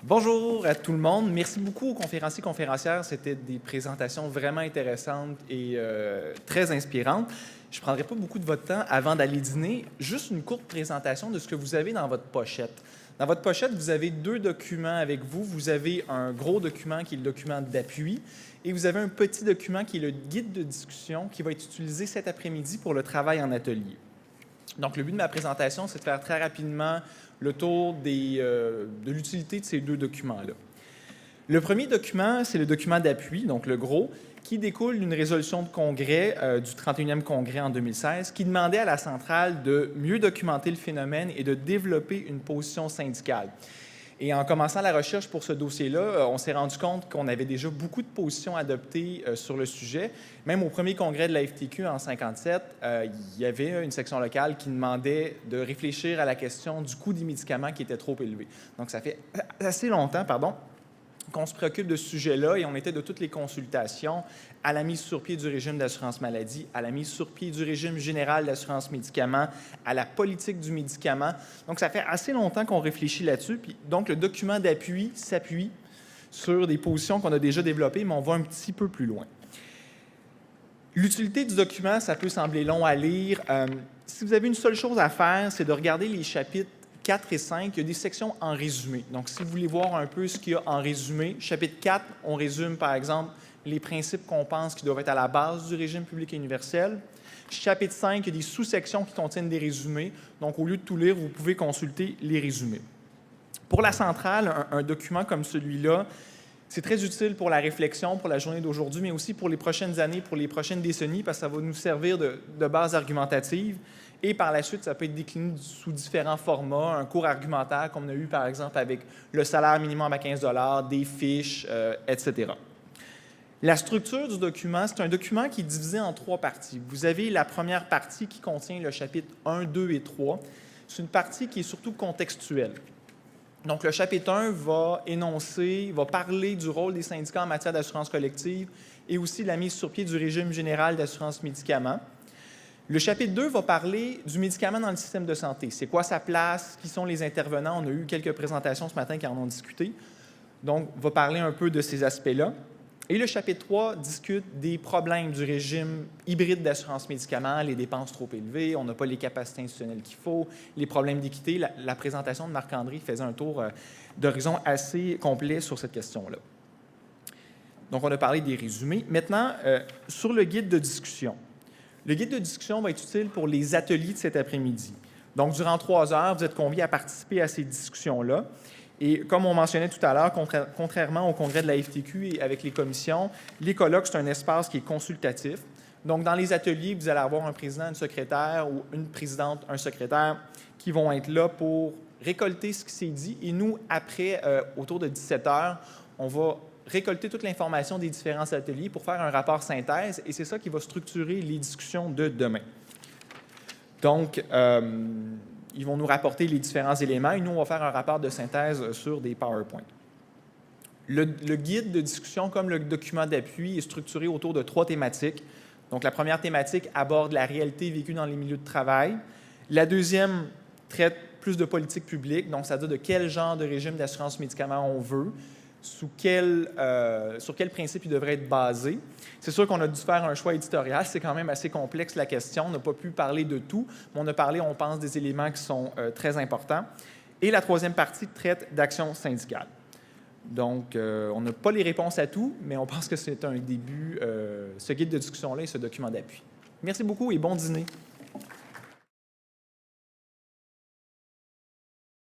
Bonjour à tout le monde. Merci beaucoup aux conférenciers et conférencières. C'était des présentations vraiment intéressantes et très inspirantes. Je ne prendrai pas beaucoup de votre temps avant d'aller dîner. Juste une courte présentation de ce que vous avez dans votre pochette. Dans votre pochette, vous avez deux documents avec vous. Vous avez un gros document qui est le document d'appui et vous avez un petit document qui est le guide de discussion qui va être utilisé cet après-midi pour le travail en atelier. Donc, le but de ma présentation, c'est de faire très rapidement le tour de l'utilité de ces deux documents-là. Le premier document, c'est le document d'appui, donc le gros, qui découle d'une résolution de congrès du 31e congrès en 2016 qui demandait à la centrale de mieux documenter le phénomène et de développer une position syndicale. Et en commençant la recherche pour ce dossier-là, on s'est rendu compte qu'on avait déjà beaucoup de positions adoptées sur le sujet. Même au premier congrès de la FTQ en 1957, il y avait une section locale qui demandait de réfléchir à la question du coût des médicaments qui était trop élevé. Donc, ça fait assez longtemps, qu'on se préoccupe de ce sujet-là et on était de toutes les consultations à la mise sur pied du régime d'assurance maladie, à la mise sur pied du régime général d'assurance médicaments, à la politique du médicament. Donc, ça fait assez longtemps qu'on réfléchit là-dessus. Puis, donc, le document d'appui s'appuie sur des positions qu'on a déjà développées, mais on va un petit peu plus loin. L'utilité du document, ça peut sembler long à lire. Si vous avez une seule chose à faire, c'est de regarder les chapitres 4 et 5, il y a des sections en résumé. Donc, si vous voulez voir un peu ce qu'il y a en résumé, chapitre 4, on résume, par exemple, les principes qu'on pense qui doivent être à la base du régime public et universel. Chapitre 5, il y a des sous-sections qui contiennent des résumés. Donc, au lieu de tout lire, vous pouvez consulter les résumés. Pour la centrale, un document comme celui-là, c'est très utile pour la réflexion, pour la journée d'aujourd'hui, mais aussi pour les prochaines années, pour les prochaines décennies, parce que ça va nous servir de base argumentative. Et par la suite, ça peut être décliné sous différents formats, un cours argumentaire, comme on a eu par exemple avec le salaire minimum à 15 $, des fiches, etc. La structure du document, c'est un document qui est divisé en 3 parties. Vous avez la première partie qui contient le chapitre 1, 2 et 3. C'est une partie qui est surtout contextuelle. Donc, le chapitre 1 va énoncer, va parler du rôle des syndicats en matière d'assurance collective et aussi de la mise sur pied du régime général d'assurance médicaments. Le chapitre 2 va parler du médicament dans le système de santé. C'est quoi sa place? Qui sont les intervenants? On a eu quelques présentations ce matin qui en ont discuté. Donc, va parler un peu de ces aspects-là. Et le chapitre 3 discute des problèmes du régime hybride d'assurance médicaments, les dépenses trop élevées, on n'a pas les capacités institutionnelles qu'il faut, les problèmes d'équité. La présentation de Marc-André faisait un tour d'horizon assez complet sur cette question-là. Donc, on a parlé des résumés. Maintenant, sur le guide de discussion. Le guide de discussion va être utile pour les ateliers de cet après-midi. Donc, durant 3 heures, vous êtes conviés à participer à ces discussions-là. Et comme on mentionnait tout à l'heure, contrairement au congrès de la FTQ et avec les commissions, les colloques, c'est un espace qui est consultatif. Donc, dans les ateliers, vous allez avoir un président, une secrétaire ou une présidente, un secrétaire qui vont être là pour récolter ce qui s'est dit. Et nous, après, autour de 17 heures, on va récolter toute l'information des différents ateliers pour faire un rapport synthèse, et c'est ça qui va structurer les discussions de demain. Donc, ils vont nous rapporter les différents éléments, et nous, on va faire un rapport de synthèse sur des PowerPoint. Le guide de discussion, comme le document d'appui, est structuré autour de 3 thématiques. Donc, la première thématique aborde la réalité vécue dans les milieux de travail. La deuxième traite plus de politique publique, donc c'est-à-dire de quel genre de régime d'assurance médicaments on veut, sur quel principe il devrait être basé. C'est sûr qu'on a dû faire un choix éditorial. C'est quand même assez complexe la question. On n'a pas pu parler de tout, mais on a parlé, on pense, des éléments qui sont très importants. Et la troisième partie traite d'action syndicale. Donc, on n'a pas les réponses à tout, mais on pense que c'est un début, ce guide de discussion-là et ce document d'appui. Merci beaucoup et bon dîner.